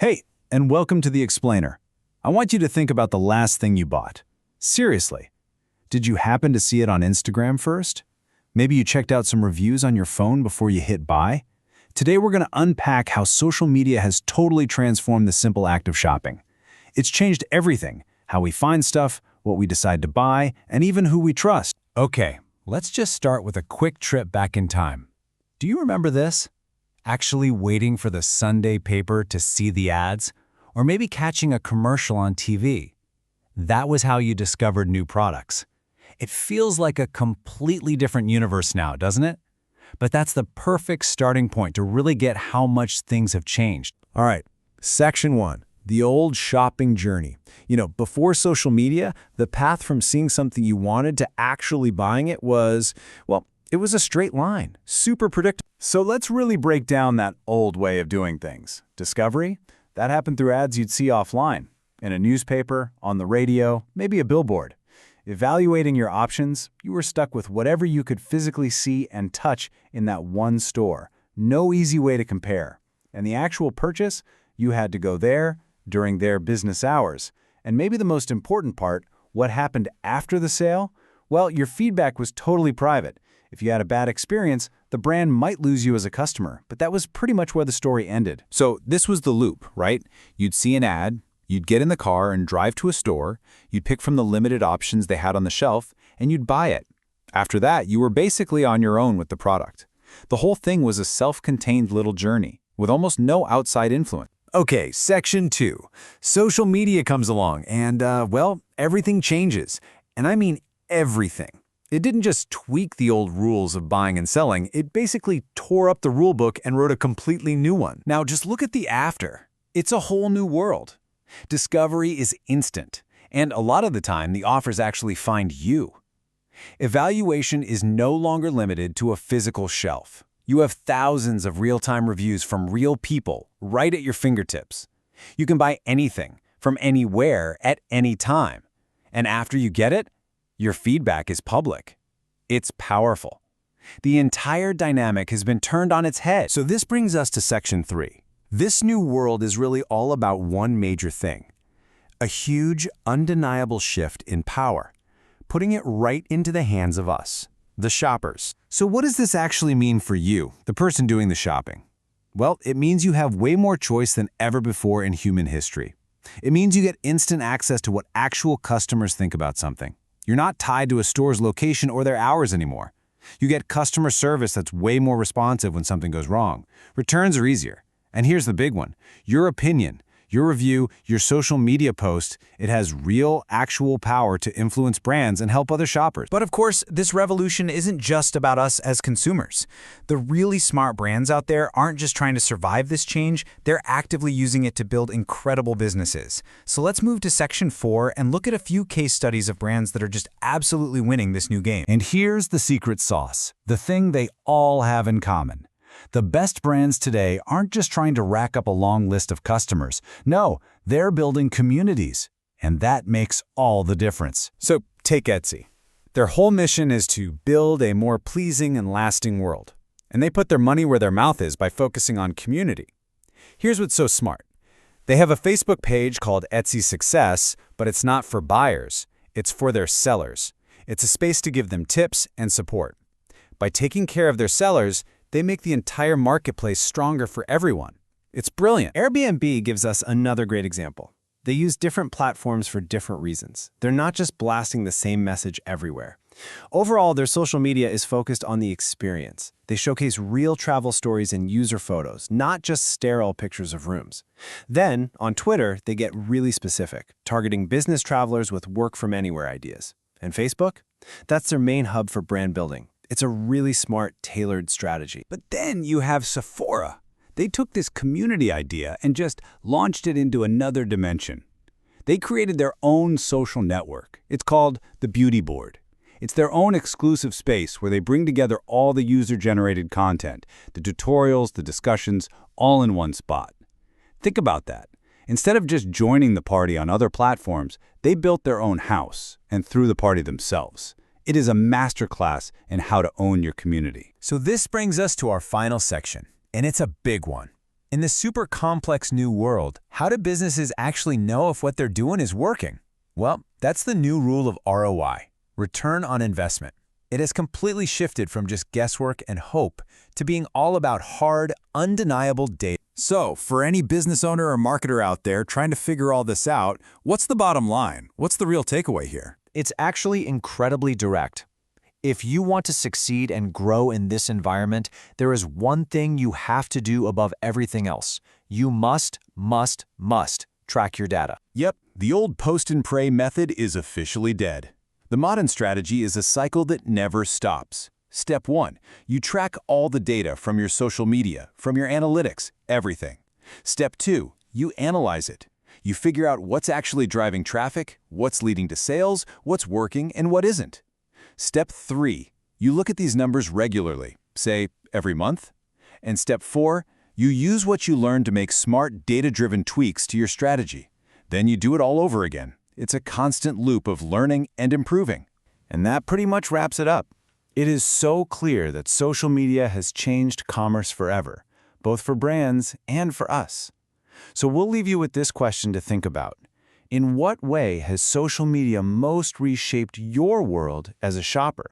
Hey, and welcome to The Explainer. I want you to think about the last thing you bought. Seriously. Did you happen to see it on Instagram first? Maybe you checked out some reviews on your phone before you hit buy? Today we're going to unpack how social media has totally transformed the simple act of shopping. It's changed everything, how we find stuff, what we decide to buy, and even who we trust. Okay, let's just start with a quick trip back in time. Do you remember this? Actually waiting for the Sunday paper to see the ads? Or maybe catching a commercial on TV? That was how you discovered new products. It feels like a completely different universe now, doesn't it? But that's the perfect starting point to really get how much things have changed. All right, section 1, the old shopping journey. Before social media, the path from seeing something you wanted to actually buying it was, well, it was a straight line, super predictable. So let's really break down that old way of doing things. Discovery? That happened through ads you'd see offline, in a newspaper, on the radio, maybe a billboard. Evaluating your options, you were stuck with whatever you could physically see and touch in that one store. No easy way to compare. And the actual purchase, you had to go there during their business hours. And maybe the most important part, what happened after the sale? Well, your feedback was totally private. If you had a bad experience, the brand might lose you as a customer, but that was pretty much where the story ended. So this was the loop, right? You'd see an ad, you'd get in the car and drive to a store, you'd pick from the limited options they had on the shelf, and you'd buy it. After that, you were basically on your own with the product. The whole thing was a self-contained little journey, with almost no outside influence. Okay, section 2. Social media comes along and, everything changes. And I mean everything. It didn't just tweak the old rules of buying and selling, it basically tore up the rule book and wrote a completely new one. Now just look at the after. It's a whole new world. Discovery is instant, and a lot of the time the offers actually find you. Evaluation is no longer limited to a physical shelf. You have thousands of real-time reviews from real people right at your fingertips. You can buy anything, from anywhere, at any time. And after you get it, your feedback is public. It's powerful. The entire dynamic has been turned on its head. So this brings us to section 3. This new world is really all about one major thing. A huge, undeniable shift in power, putting it right into the hands of us, the shoppers. So what does this actually mean for you, the person doing the shopping? Well, it means you have way more choice than ever before in human history. It means you get instant access to what actual customers think about something. You're not tied to a store's location or their hours anymore. You get customer service that's way more responsive when something goes wrong. Returns are easier. And here's the big one. Your opinion, your review, your social media post, it has real, actual power to influence brands and help other shoppers. But of course, this revolution isn't just about us as consumers. The really smart brands out there aren't just trying to survive this change, they're actively using it to build incredible businesses. So let's move to section 4 and look at a few case studies of brands that are just absolutely winning this new game. And here's the secret sauce, the thing they all have in common. The best brands today aren't just trying to rack up a long list of customers. No, they're building communities, and that makes all the difference. So take Etsy. Their whole mission is to build a more pleasing and lasting world. And they put their money where their mouth is by focusing on community. Here's what's so smart. They have a Facebook page called Etsy Success, but it's not for buyers. It's for their sellers. It's a space to give them tips and support. By taking care of their sellers, they make the entire marketplace stronger for everyone. It's brilliant. Airbnb gives us another great example. They use different platforms for different reasons. They're not just blasting the same message everywhere. Overall, their social media is focused on the experience. They showcase real travel stories and user photos, not just sterile pictures of rooms. Then, on Twitter, they get really specific, targeting business travelers with work-from-anywhere ideas. And Facebook? That's their main hub for brand building. It's a really smart, tailored strategy. But then you have Sephora. They took this community idea and just launched it into another dimension. They created their own social network. It's called the Beauty Board. It's their own exclusive space where they bring together all the user-generated content, the tutorials, the discussions, all in one spot. Think about that. Instead of just joining the party on other platforms, they built their own house and threw the party themselves. It is a masterclass in how to own your community. So this brings us to our final section, and it's a big one. In this super complex new world, how do businesses actually know if what they're doing is working? Well, that's the new rule of ROI, return on investment. It has completely shifted from just guesswork and hope to being all about hard, undeniable data. So, for any business owner or marketer out there trying to figure all this out, what's the bottom line? What's the real takeaway here? It's actually incredibly direct. If you want to succeed and grow in this environment, there is one thing you have to do above everything else. You must track your data. Yep, the old post and pray method is officially dead. The modern strategy is a cycle that never stops. Step 1, you track all the data from your social media, from your analytics, everything. Step 2, you analyze it. You figure out what's actually driving traffic, what's leading to sales, what's working, and what isn't. Step 3, you look at these numbers regularly, say every month. And step 4, you use what you learned to make smart, data-driven tweaks to your strategy. Then you do it all over again. It's a constant loop of learning and improving. And that pretty much wraps it up. It is so clear that social media has changed commerce forever, both for brands and for us. So we'll leave you with this question to think about. In what way has social media most reshaped your world as a shopper?